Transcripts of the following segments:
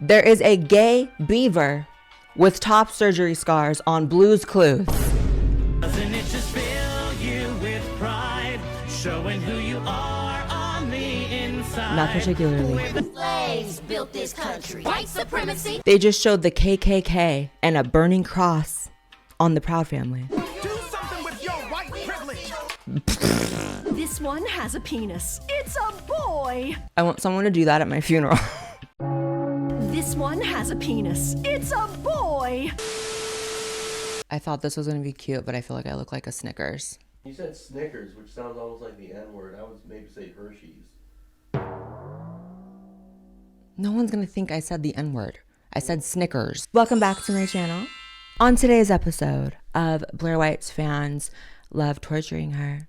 There is a gay beaver with top surgery scars on Blue's Clues. Doesn't it just fill you with pride, showing who you are on the inside? Not particularly. Slaves built this country. White supremacy. They just showed the KKK and a burning cross on the Proud Family. Do something with your white privilege. This one has a penis. It's a boy. I want someone to do that at my funeral. This one has a penis. It's a boy. I thought this was going to be cute, but I feel like I look like a Snickers. You said Snickers, which sounds almost like the N-word. I would maybe say Hershey's. No one's going to think I said the N-word. I said Snickers. Welcome back to my channel. On today's episode of Blaire White's fans love torturing her,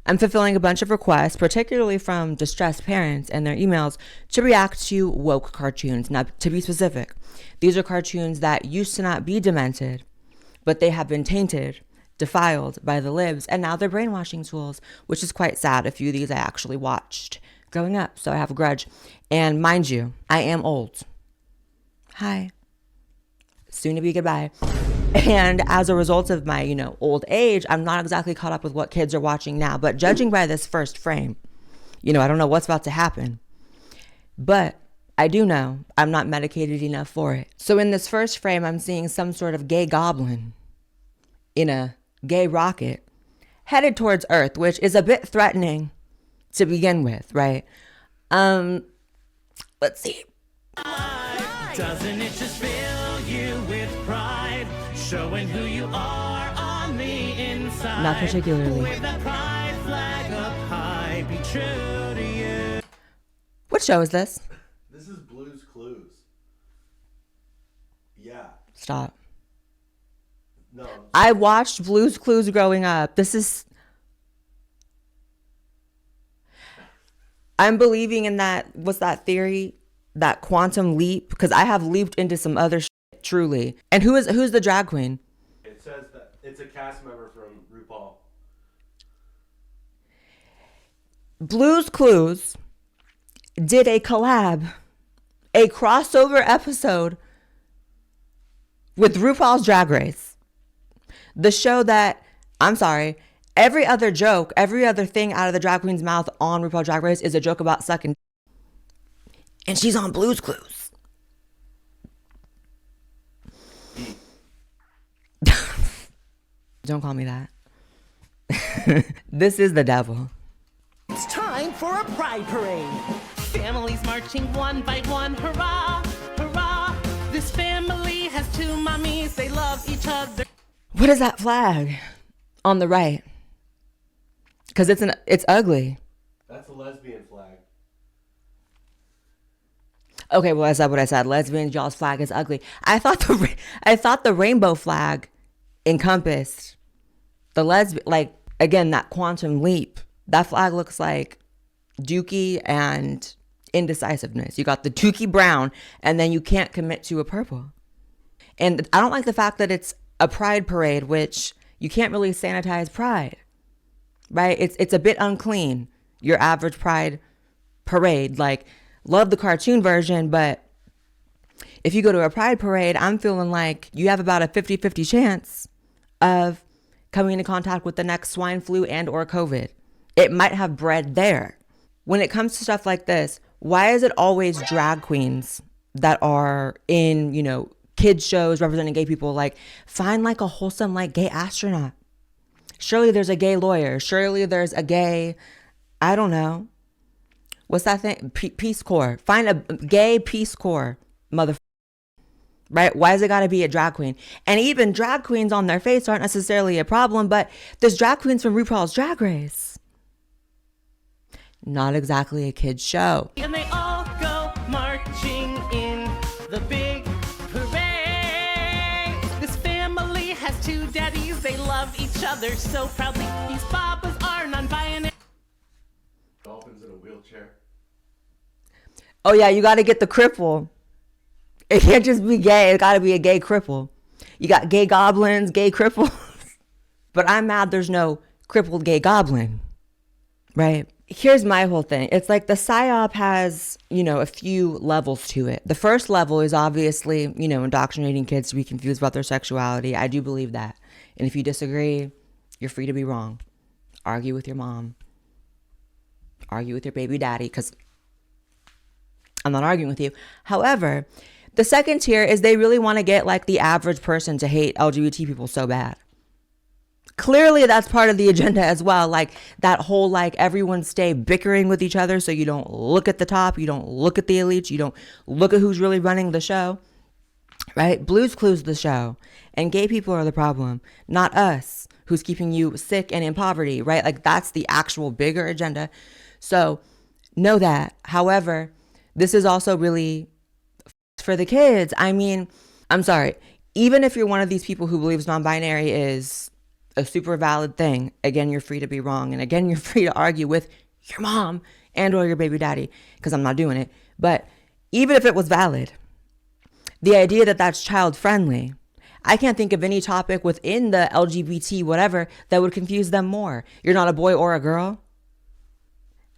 I'm fulfilling a bunch of requests, particularly from distressed parents and their emails, to react to woke cartoons. Now, to be specific, these are cartoons that used to not be demented, but they have been tainted, defiled by the libs, and now they're brainwashing tools, which is quite sad. A few of these I actually watched growing up, so I have a grudge. And mind you, I am old. Hi. Soon to be goodbye. And as a result of my, old age, I'm not exactly caught up with what kids are watching now. But judging by this first frame, I don't know what's about to happen. But I do know I'm not medicated enough for it. So in this first frame, I'm seeing some sort of gay goblin in a gay rocket headed towards Earth, which is a bit threatening to begin with, right? Let's see. Doesn't it just fill you with pride, showing who you are on the inside? Not particularly. Wave that pride flag up high, be true to you. What show is this? This is Blue's Clues. Yeah. Stop. No. I watched Blue's Clues growing up. I'm believing in that, what's that theory? That quantum leap? Because I have leaped into some other shit, truly. And who's the drag queen? It says that it's a cast member from RuPaul. Blue's Clues did a collab, a crossover episode with RuPaul's Drag Race. The show that, I'm sorry, every other joke, every other thing out of the drag queen's mouth on RuPaul's Drag Race is a joke about sucking. And she's on Blue's Clues. Don't call me that. This is the devil. It's time for a pride parade. Families marching one by one, hurrah, hurrah. This family has two mommies, they love each other. What is that flag on the right? Because it's ugly. That's a lesbian flag. Okay, well, I said what I said. Lesbians, y'all's flag is ugly. I thought the rainbow flag encompassed the lesbian, like, again, that quantum leap. That flag looks like dookie and indecisiveness. You got the dookie brown, and then you can't commit to a purple. And I don't like the fact that it's a pride parade, which you can't really sanitize pride, right? It's a bit unclean, your average pride parade. Like, love the cartoon version, but if you go to a pride parade, I'm feeling like you have about a 50-50 chance of coming into contact with the next swine flu and or COVID. It might have bred there. When it comes to stuff like this, why is it always drag queens that are in, kids shows representing gay people? Like, find like a wholesome, like, gay astronaut. Surely there's a gay lawyer. Surely there's a gay, I don't know. What's that thing? Peace Corps. Find a gay Peace Corps, motherfucker. Right? Why has it got to be a drag queen? And even drag queens on their face aren't necessarily a problem, but there's drag queens from RuPaul's Drag Race. Not exactly a kid's show. And they all go marching in the big parade. This family has two daddies, they love each other so proudly. These papas are non-binary. Dolphins in a wheelchair. Oh yeah, you got to get the cripple. It can't just be gay. It got to be a gay cripple. You got gay goblins, gay cripples. But I'm mad there's no crippled gay goblin, right? here's my whole thing. It's like the PSYOP has, a few levels to it. The first level is obviously, indoctrinating kids to be confused about their sexuality. I do believe that. And if you disagree, you're free to be wrong. Argue with your mom. Argue with your baby daddy, because I'm not arguing with you. However, the second tier is they really want to get like the average person to hate LGBT people so bad. Clearly, that's part of the agenda as well. Like that whole, like, everyone stay bickering with each other so you don't look at the top, you don't look at the elites, you don't look at who's really running the show, right? Blue's Clues the show, and gay people are the problem, not us, who's keeping you sick and in poverty, right? Like that's the actual bigger agenda. So know that. However, this is also really for the kids. I mean, I'm sorry. Even if you're one of these people who believes non-binary is a super valid thing, again, you're free to be wrong. And again, you're free to argue with your mom and or your baby daddy, because I'm not doing it. But even if it was valid, the idea that that's child friendly, I can't think of any topic within the LGBT whatever that would confuse them more. You're not a boy or a girl.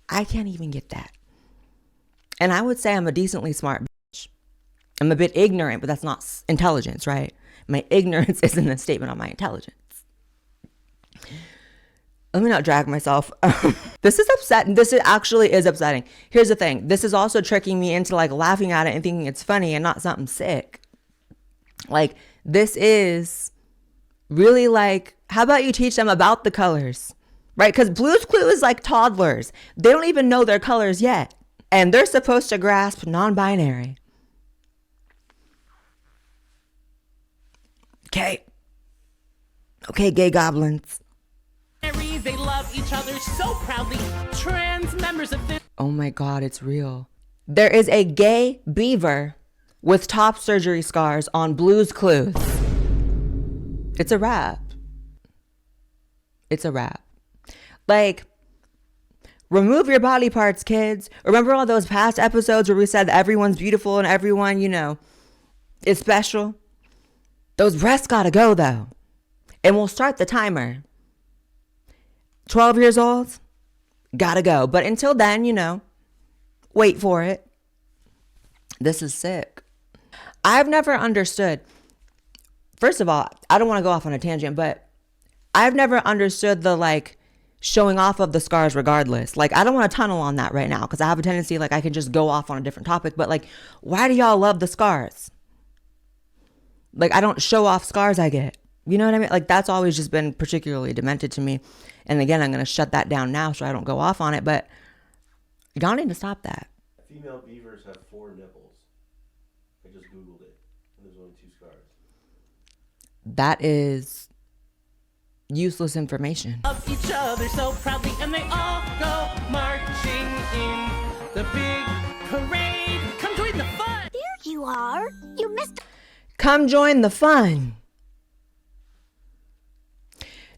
I can't even get that. And I would say I'm a decently smart bitch. I'm a bit ignorant, but that's not intelligence, right? My ignorance isn't a statement on my intelligence. Let me not drag myself. This is upsetting. Actually is upsetting. Here's the thing. This is also tricking me into like laughing at it and thinking it's funny and not something sick. Like this is really like, how about you teach them about the colors, right? Because Blue's Clue is like toddlers. They don't even know their colors yet. And they're supposed to grasp non-binary. Okay, gay goblins. They love each other so proudly. Trans members of this. Oh my God, it's real. There is a gay beaver with top surgery scars on Blue's Clues. It's a wrap. It's a wrap. Like, remove your body parts, kids. Remember all those past episodes where we said everyone's beautiful and everyone, is special? Those breasts gotta go though. And we'll start the timer. 12 years old, gotta go. But until then, wait for it. This is sick. I've never understood. First of all, I don't want to go off on a tangent, but I've never understood the like showing off of the scars regardless. Like, I don't want to tunnel on that right now because I have a tendency like I can just go off on a different topic. But like, why do y'all love the scars? Like, I don't show off scars I get. You know what I mean? Like, that's always just been particularly demented to me. And again, I'm going to shut that down now so I don't go off on it. But y'all need to stop that. Female beavers have 4 nipples. I just Googled it. And there's only 2 scars. That is useless information. Love each other so proudly, and they all go marching in the big parade. Come join the fun. There you are. You missed. Come join the fun.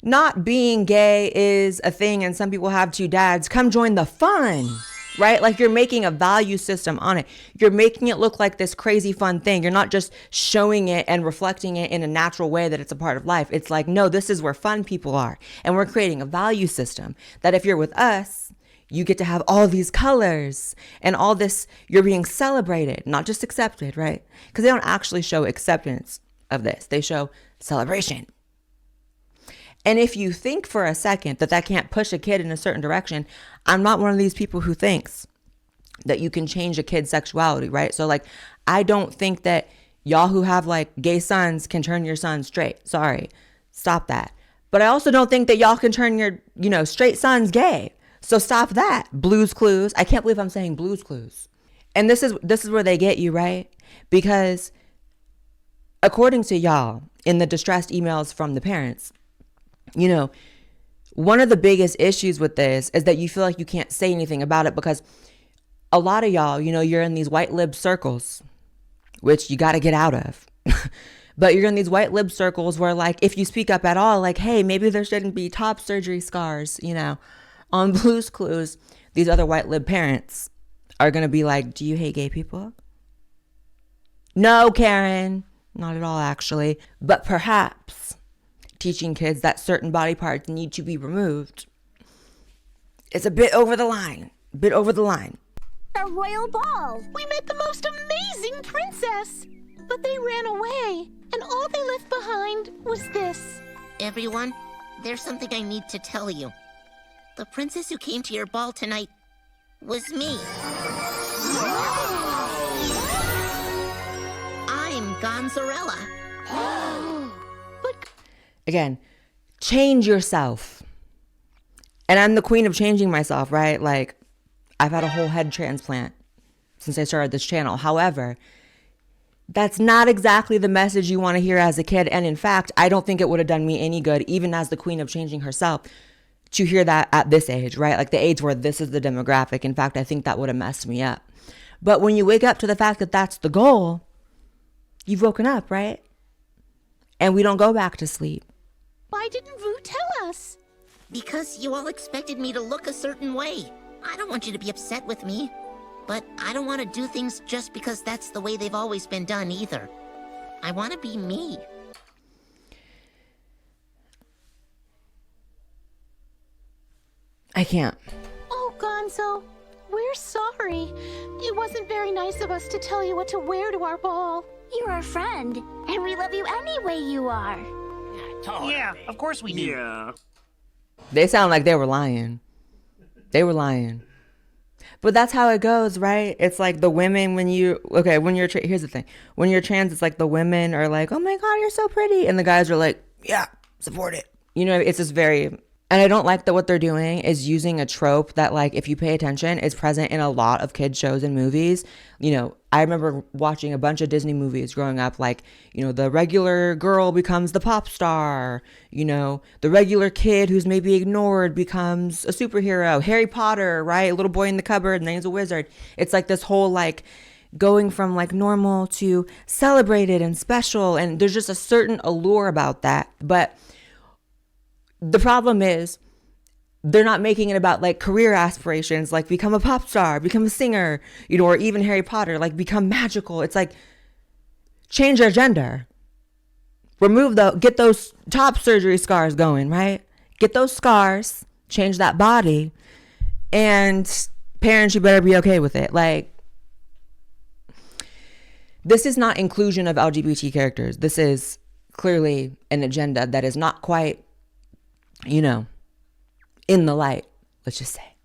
Not being gay is a thing and some people have 2 dads. Come join the fun, right? Like you're making a value system on it. You're making it look like this crazy fun thing. You're not just showing it and reflecting it in a natural way that it's a part of life. It's like, no, this is where fun people are. And we're creating a value system that if you're with us, you get to have all these colors and all this, you're being celebrated, not just accepted, right? Because they don't actually show acceptance of this. They show celebration. And if you think for a second that that can't push a kid in a certain direction, I'm not one of these people who thinks that you can change a kid's sexuality, right? So like, I don't think that y'all who have like gay sons can turn your son straight. Sorry, stop that. But I also don't think that y'all can turn your, straight sons gay. So stop that. Blue's Clues. I can't believe I'm saying Blue's Clues. And this is where they get you, right? Because according to y'all in the distressed emails from the parents, one of the biggest issues with this is that you feel like you can't say anything about it because a lot of y'all, you're in these white lib circles, which you got to get out of. But you're in these white lib circles where like, if you speak up at all, like, hey, maybe there shouldn't be top surgery scars, on Blue's Clues, these other white lib parents are going to be like, do you hate gay people? No, Karen, not at all, actually. But perhaps teaching kids that certain body parts need to be removed It's a bit over the line. Bit over the line. A royal ball. We met the most amazing princess, but they ran away, and all they left behind was this. Everyone, there's something I need to tell you. The princess who came to your ball tonight was me. I'm Gonzarella. But Again, change yourself. And I'm the queen of changing myself, right? Like, I've had a whole head transplant since I started this channel. However, that's not exactly the message you want to hear as a kid. And in fact, I don't think it would have done me any good, even as the queen of changing herself, to hear that at this age, right? Like the age where this is the demographic. In fact, I think that would have messed me up. But when you wake up to the fact that that's the goal, you've woken up, right? And we don't go back to sleep. why didn't Rue tell us? Because you all expected me to look a certain way. I don't want you to be upset with me. But I don't want to do things just because that's the way they've always been done either. I want to be me. I can't. Oh, Gonzo, we're sorry. It wasn't very nice of us to tell you what to wear to our ball. You're our friend, and we love you any way you are. Yeah, of course we do. Yeah. They sound like they were lying. They were lying. But that's how it goes, right? It's like the women when you're here's the thing. When you're trans, it's like the women are like, oh my God, you're so pretty. And the guys are like, yeah, support it. You know, it's just very, and I don't like that what they're doing is using a trope that, like, if you pay attention, is present in a lot of kids shows and movies. You know, I remember watching a bunch of Disney movies growing up, like, you know, the regular girl becomes the pop star, you know, the regular kid who's maybe ignored becomes a superhero. Harry Potter, right? Little boy in the cupboard and then he's a wizard. It's like this whole, like, going from like normal to celebrated and special. And there's just a certain allure about that. But the problem is they're not making it about like career aspirations, like become a pop star, become a singer, you know, or even Harry Potter, like become magical. It's like, change your gender, get those top surgery scars going, right? Get those scars, change that body, and parents, you better be okay with it. Like, this is not inclusion of LGBT characters. This is clearly an agenda that is not quite, you know, in the light, let's just say.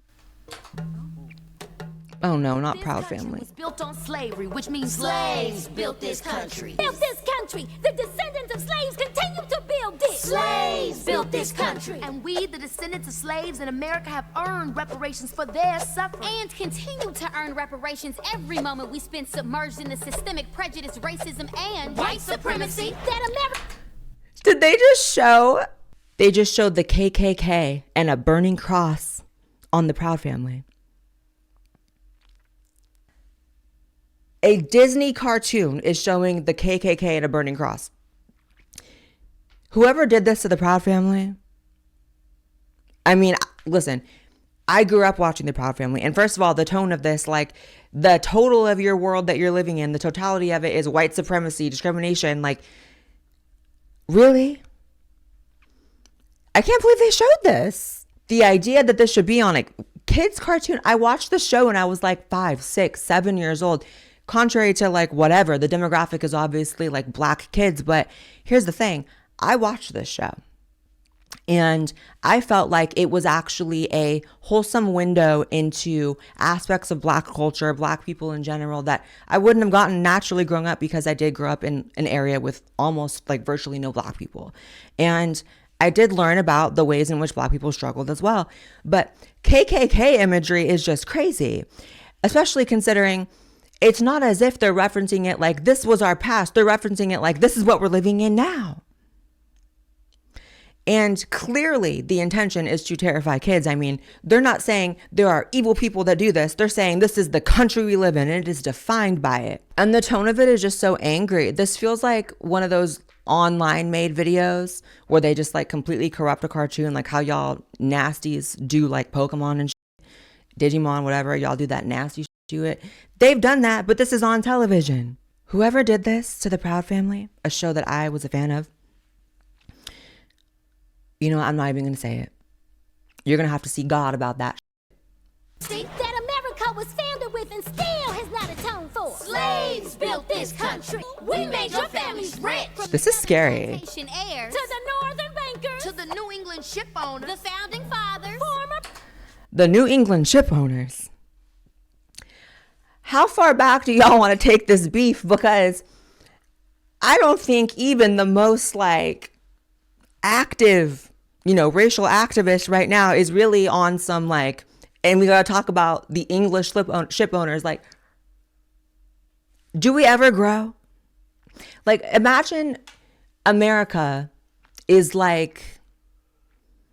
Oh no, not Proud Family. Was built on slavery, which means Slaves built this country. built this country. The descendants of slaves continue to build it. Slaves built this country. And we, the descendants of slaves in America, have earned reparations for their suffering. And continue to earn reparations every moment we spend submerged in the systemic prejudice, racism, and white supremacy that America. Did they just show? They just showed the KKK and a burning cross on the Proud Family. A Disney cartoon is showing the KKK and a burning cross. Whoever did this to the Proud Family, I mean, listen, I grew up watching the Proud Family. And first of all, the tone of this, like the total of your world that you're living in, the totality of it is white supremacy, discrimination. Like, really? I can't believe they showed this. The idea that this should be on a kids cartoon. I watched the show and I was like 5, 6, 7 years old. Contrary to like whatever, the demographic is obviously like black kids. But here's the thing. I watched this show and I felt like it was actually a wholesome window into aspects of black culture, black people in general, that I wouldn't have gotten naturally growing up, because I did grow up in an area with almost like virtually no black people. And I did learn about the ways in which black people struggled as well. But KKK imagery is just crazy, especially considering it's not as if they're referencing it like this was our past. They're referencing it like this is what we're living in now. And clearly the intention is to terrify kids. I mean, they're not saying there are evil people that do this. They're saying this is the country we live in and it is defined by it. And the tone of it is just so angry. This feels like one of those online made videos where they just like completely corrupt a cartoon, like how y'all nasties do like Pokemon and shit, Digimon, whatever. Y'all do that nasty shit to it. They've done that, but this is on television. Whoever did this to the Proud Family, a show that I was a fan of, you know, I'm not even going to say it. You're going to have to see God about that. that America was founded with and still has not atoned for. Slaves built this country. We made your families rich. This is scary. Heirs, to the northern bankers, to the New England ship owners, the founding fathers, The New England ship owners. How far back do y'all want to take this beef? Because I don't think even the most like active, racial activist right now is really on some like, and we got to talk about the English ship owners. Like, do we ever grow? Like, imagine America is like,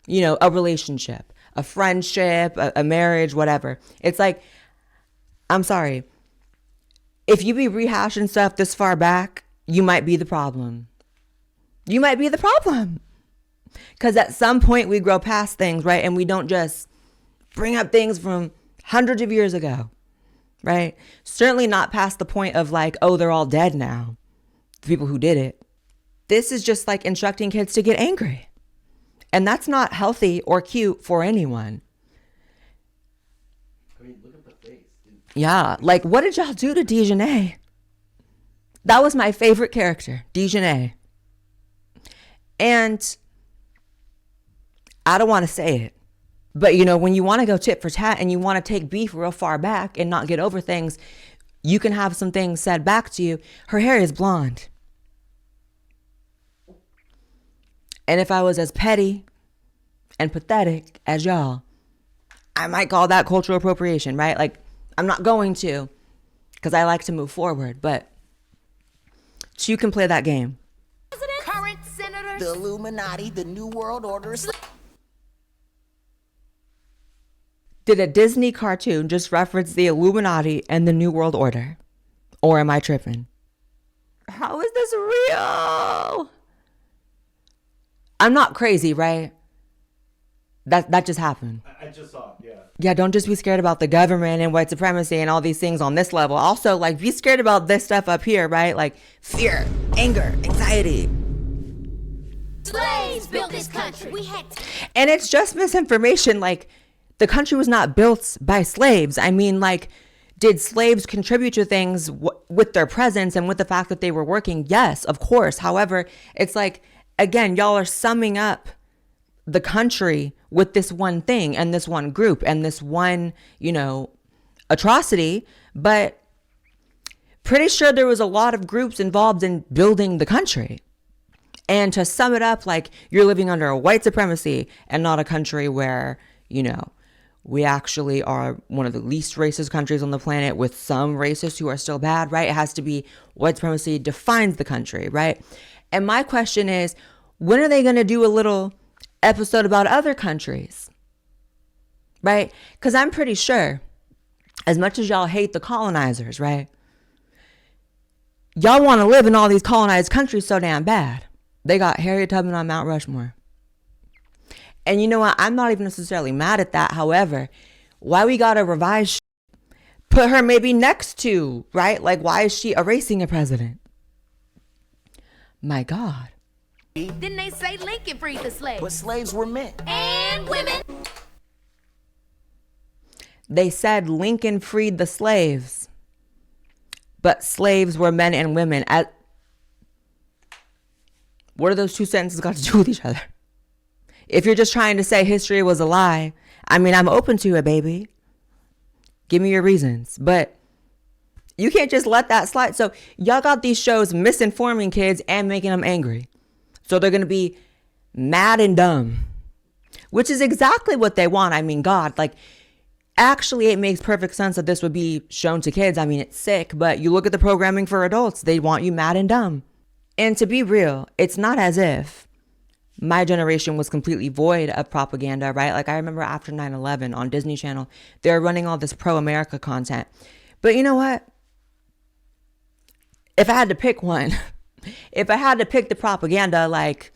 a relationship, a friendship, a marriage, whatever. It's like, I'm sorry. If you be rehashing stuff this far back, you might be the problem. You might be the problem. Because at some point we grow past things, right? And we don't just bring up things from hundreds of years ago, right? Certainly not past the point of like, oh, they're all dead now. The people who did it. This is just like instructing kids to get angry. And that's not healthy or cute for anyone. I mean, look at the face. Yeah, like what did y'all do to Dejanay? That was my favorite character, Dejanay. And I don't want to say it, but when you want to go tit for tat and you want to take beef real far back and not get over things, you can have some things said back to you. Her hair is blonde. And if I was as petty and pathetic as y'all, I might call that cultural appropriation, right? Like, I'm not going to, because I like to move forward, but you can play that game. Current senators. The Illuminati, the New World Order. Did a Disney cartoon just reference the Illuminati and the New World Order? Or am I tripping? How is this real? I'm not crazy, right? That just happened. I just saw it, yeah. Yeah, don't just be scared about the government and white supremacy and all these things on this level. Also, like, be scared about this stuff up here, right? Like fear, anger, anxiety. slaves built this country. And it's just misinformation. Like, the country was not built by slaves. I mean, like, did slaves contribute to things with their presence and with the fact that they were working? Yes, of course. However, it's like, again, y'all are summing up the country with this one thing and this one group and this one, atrocity. But pretty sure there was a lot of groups involved in building the country. And to sum it up, like, you're living under a white supremacy and not a country where, we actually are one of the least racist countries on the planet with some racists who are still bad, right? It has to be white supremacy defines the country, right? And my question is, when are they going to do a little episode about other countries, right? Because I'm pretty sure, as much as y'all hate the colonizers, right? Y'all want to live in all these colonized countries so damn bad. They got Harriet Tubman on Mount Rushmore. And you know what? I'm not even necessarily mad at that. However, why we got to revise put her maybe next to, right? Like, why is she erasing a president? My God. Didn't they say Lincoln freed the slaves? But slaves were men. And women. They said Lincoln freed the slaves, but slaves were men and women. What are those two sentences got to do with each other? If you're just trying to say history was a lie, I mean, I'm open to it, baby. Give me your reasons. But you can't just let that slide. So y'all got these shows misinforming kids and making them angry. So they're going to be mad and dumb, which is exactly what they want. I mean, God, like, actually, it makes perfect sense that this would be shown to kids. I mean, it's sick, but you look at the programming for adults, they want you mad and dumb. And to be real, it's not as if my generation was completely void of propaganda, right? Like, I remember after 9/11 on Disney Channel, they were running all this pro-America content. But you know what? If I had to pick one, if I had to pick the propaganda, like,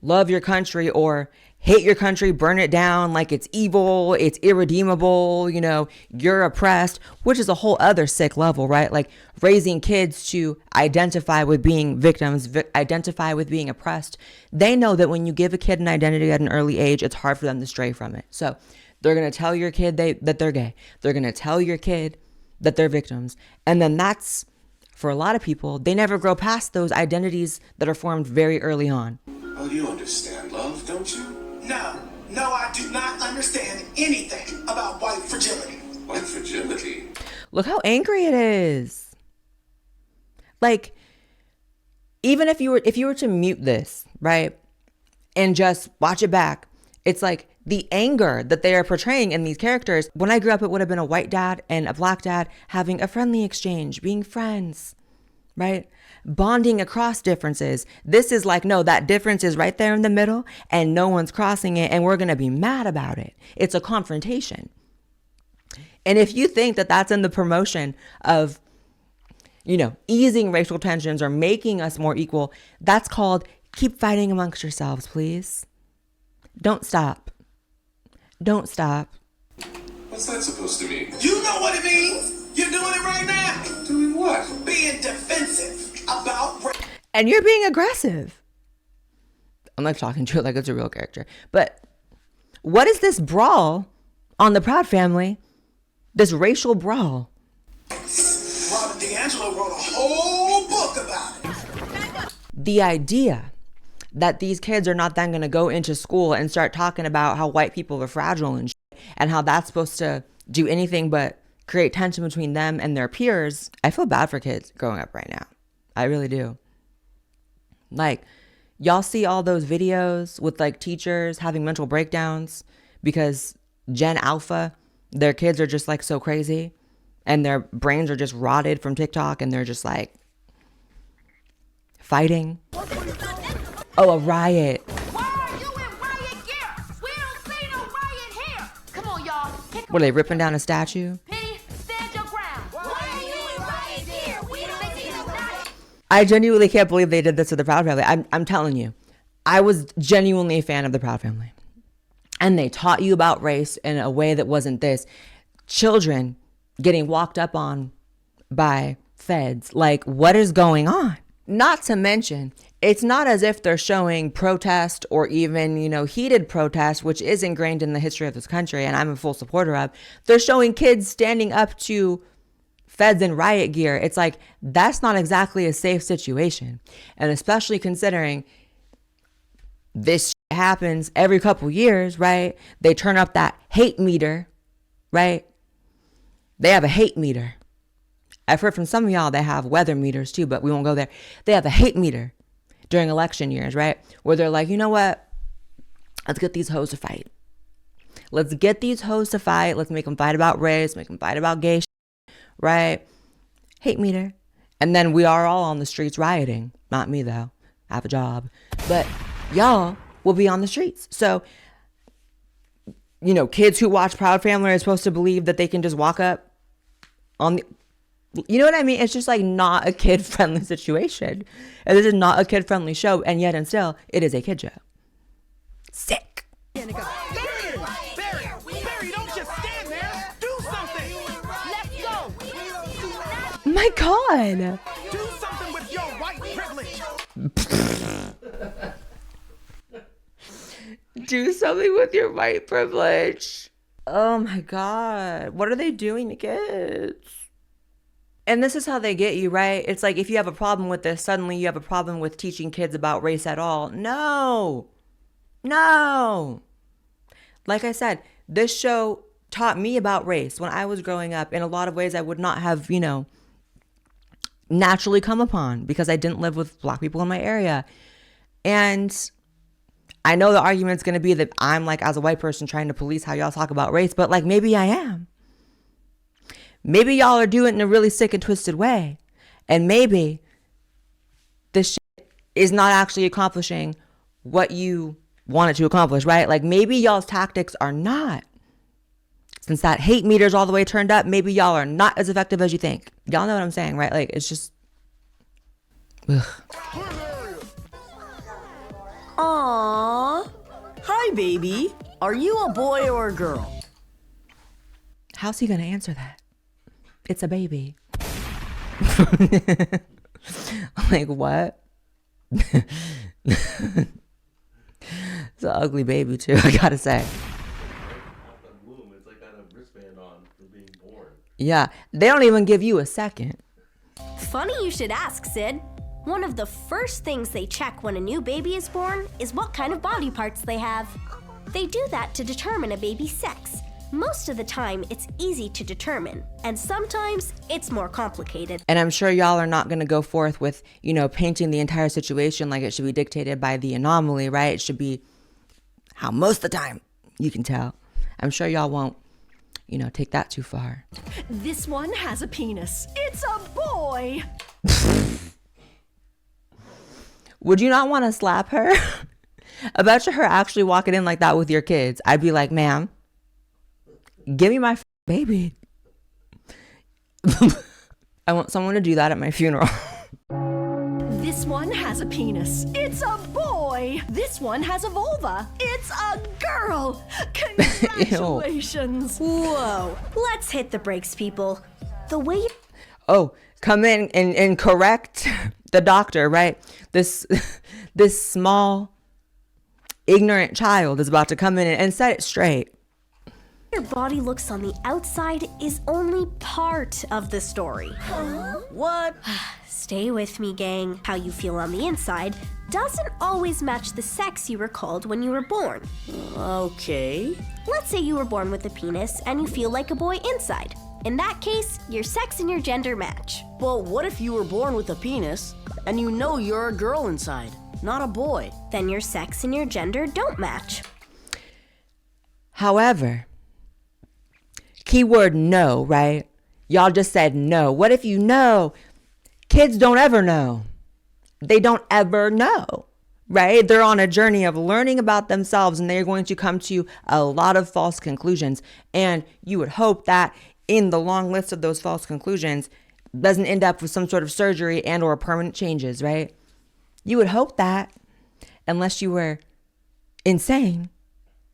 love your country or hate your country, burn it down, like it's evil, it's irredeemable, you're oppressed, which is a whole other sick level, right? Like, raising kids to identify with being victims, identify with being oppressed. They know that when you give a kid an identity at an early age, it's hard for them to stray from it. So They're going to tell your kid that they're gay. They're going to tell your kid that they're victims. And then that's, for a lot of people, they never grow past those identities that are formed very early on. Well, you understand love, don't you? No, I do not understand anything about white fragility. White fragility? Look how angry it is. Like, even if you were to mute this, right, and just watch it back, it's like the anger that they are portraying in these characters. When I grew up, it would have been a white dad and a black dad having a friendly exchange, being friends, right? Bonding across differences. This is like, no, that difference is right there in the middle and no one's crossing it and we're going to be mad about it. It's a confrontation. And if you think that that's in the promotion of, easing racial tensions or making us more equal, that's called keep fighting amongst yourselves, please. Don't stop. Don't stop. What's that supposed to mean? You know what it means. You're doing it right now. Doing what? Being defensive about race. And you're being aggressive. I'm not talking to it like it's a real character. But what is this brawl on the Proud Family? This racial brawl. Robert DeAngelo wrote a whole book about it. The idea that these kids are not then going to go into school and start talking about how white people are fragile and shit, and how that's supposed to do anything but create tension between them and their peers. I feel bad for kids growing up right now. I really do. Like, y'all see all those videos with like teachers having mental breakdowns because Gen Alpha, their kids are just like so crazy and their brains are just rotted from TikTok and they're just like fighting. Oh, a riot. Why are you in riot gear? We don't see no riot here. Come on, y'all. Were they ripping down a statue? Penny, stand your ground. Why are you in riot gear? We don't see no riot. I genuinely can't believe they did this to the Proud Family. I'm telling you, I was genuinely a fan of the Proud Family. And they taught you about race in a way that wasn't this. Children getting walked up on by feds. Like, what is going on? Not to mention, it's not as if they're showing protest or even, heated protest, which is ingrained in the history of this country and I'm a full supporter of. They're showing kids standing up to feds in riot gear. It's like, that's not exactly a safe situation. And especially considering this happens every couple years, right? They turn up that hate meter, right? They have a hate meter. I've heard from some of y'all they have weather meters too, but we won't go there. They have a hate meter during election years, right? Where they're like, you know what? Let's get these hoes to fight. Let's get these hoes to fight. Let's make them fight about race, make them fight about gay shit, right? Hate meter. And then we are all on the streets rioting. Not me though. I have a job. But y'all will be on the streets. So, kids who watch Proud Family are supposed to believe that they can just walk up on the... You know what I mean? It's just like not a kid-friendly situation. And this is not a kid-friendly show, and yet and still, it is a kid show. Sick. Barry, don't just stand there. Do something. Let's go. My God. Do something with your white privilege. Do something with your white privilege. Oh my God. What are they doing to kids? And this is how they get you, right? It's like if you have a problem with this, suddenly you have a problem with teaching kids about race at all. No. Like I said, this show taught me about race when I was growing up in a lot of ways I would not have, naturally come upon because I didn't live with Black people in my area. And I know the argument's going to be that I'm like, as a white person, trying to police how y'all talk about race, but like maybe I am. Maybe y'all are doing it in a really sick and twisted way. And maybe this shit is not actually accomplishing what you want it to accomplish, right? Like maybe y'all's tactics are not. Since that hate meter's all the way turned up, maybe y'all are not as effective as you think. Y'all know what I'm saying, right? Like it's just... Ugh. Aww. Hi, baby. Are you a boy or a girl? How's he gonna answer that? It's a baby. Like, what? It's an ugly baby, too, I gotta say. Yeah, they don't even give you a second. Funny you should ask, Sid. One of the first things they check when a new baby is born is what kind of body parts they have. They do that to determine a baby's sex. Most of the time, it's easy to determine, and sometimes it's more complicated. And I'm sure y'all are not going to go forth with, painting the entire situation like it should be dictated by the anomaly, right? It should be how most of the time you can tell. I'm sure y'all won't, take that too far. This one has a penis. It's a boy. Would you not want to slap her? I bet you her actually walking in like that with your kids. I'd be like, ma'am, give me my baby. I want someone to do that at my funeral. This one has a penis. It's a boy. This one has a vulva. It's a girl. Congratulations. Whoa. Let's hit the brakes, people. The way you... Oh, come in and correct the doctor, right? This small, ignorant child is about to come in and set it straight. Your body looks on the outside is only part of the story. What? Stay with me, gang. How you feel on the inside doesn't always match the sex you were called when you were born. Okay. Let's say you were born with a penis and you feel like a boy inside. In that case, your sex and your gender match. Well, what if you were born with a penis and you know you're a girl inside, not a boy? Then your sex and your gender don't match. However, keyword no, right? Y'all just said no. What if you know? Kids don't ever know. They don't ever know, right? They're on a journey of learning about themselves and they're going to come to a lot of false conclusions. And you would hope that in the long list of those false conclusions doesn't end up with some sort of surgery and or permanent changes, right? You would hope that, unless you were insane.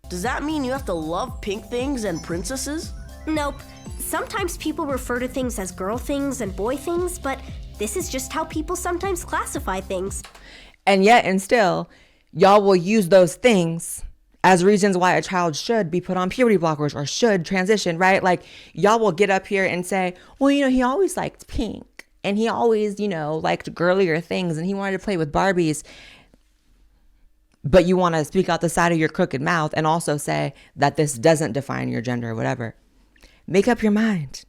Does that mean you have to love pink things and princesses? Nope. Sometimes people refer to things as girl things and boy things, but this is just how people sometimes classify things. And yet and still, y'all will use those things as reasons why a child should be put on puberty blockers or should transition, right? Like, y'all will get up here and say, well, he always liked pink and he always, liked girlier things and he wanted to play with Barbies. But you want to speak out the side of your crooked mouth and also say that this doesn't define your gender or whatever. Make up your mind,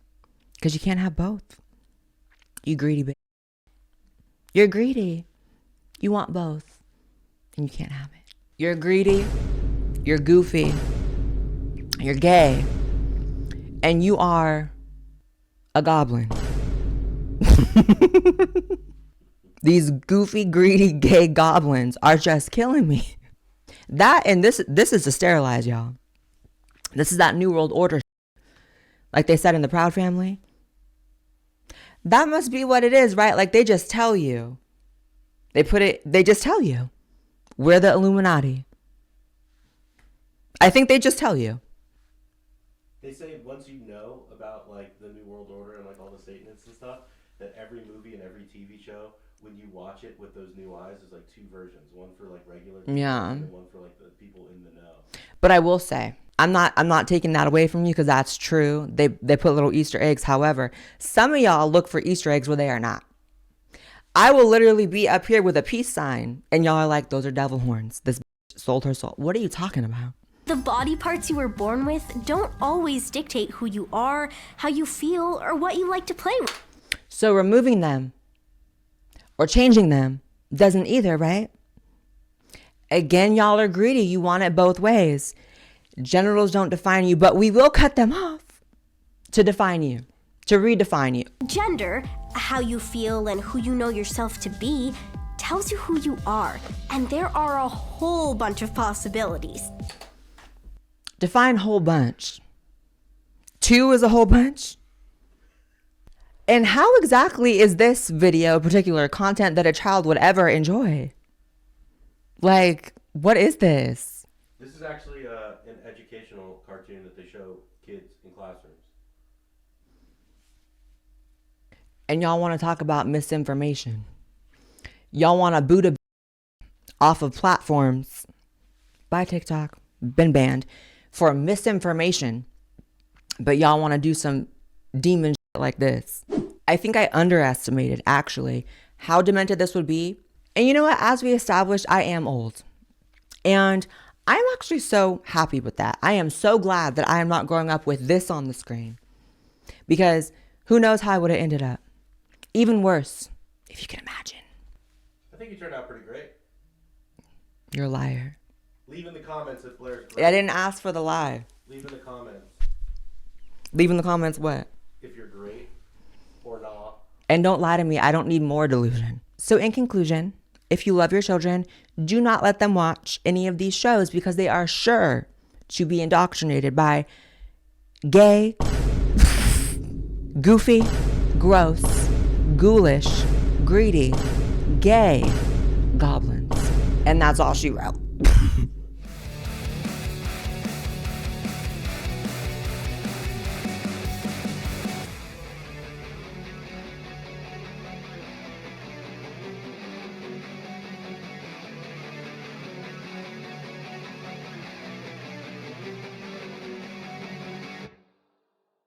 because you can't have both. You greedy bitch. You're greedy. You want both, and you can't have it. You're greedy. You're goofy. You're gay. And you are a goblin. These goofy, greedy, gay goblins are just killing me. That and this is to sterilize y'all. This is that New World Order. Like they said in the Proud Family. That must be what it is, right? Like they just tell you. They just tell you. We're the Illuminati. I think they just tell you. They say once you know about like the New World Order and like all the Satanists and stuff, that every movie and every TV show, when you watch it with those new eyes, there's like two versions. One for like regular people and one for like the people in the know. But I will say, I'm not taking that away from you because that's true. They put little Easter eggs. However, some of y'all look for Easter eggs where they are not. I will literally be up here with a peace sign and y'all are like, those are devil horns. This sold her soul. What are you talking about? The body parts you were born with don't always dictate who you are, how you feel, or what you like to play with. So removing them or changing them doesn't either, right? Again, y'all are greedy. You want it both ways. Genitals don't define you, but we will cut them off to define you, to redefine you. Gender, how you feel and who you know yourself to be, tells you who you are, and there are a whole bunch of possibilities. Define whole bunch. 2 is a whole bunch? And how exactly is this video particular content that a child would ever enjoy? Like, what is this? This is actually an educational cartoon that they show kids in classrooms. And y'all want to talk about misinformation. Y'all want to boot a off of platforms by TikTok, been banned for misinformation. But y'all want to do some demon shit like this. I think I underestimated, actually, how demented this would be. And you know what? As we established, I am old. And I'm actually so happy with that. I am so glad that I am not growing up with this on the screen. Because who knows how I would have ended up. Even worse, if you can imagine. I think you turned out pretty great. You're a liar. Leave in the comments if Blaire's great. I didn't ask for the lie. Leave in the comments. Leave in the comments what? If you're great or not. And don't lie to me. I don't need more delusion. So in conclusion, if you love your children, do not let them watch any of these shows because they are sure to be indoctrinated by gay, goofy, gross, ghoulish, greedy, gay goblins. And that's all she wrote.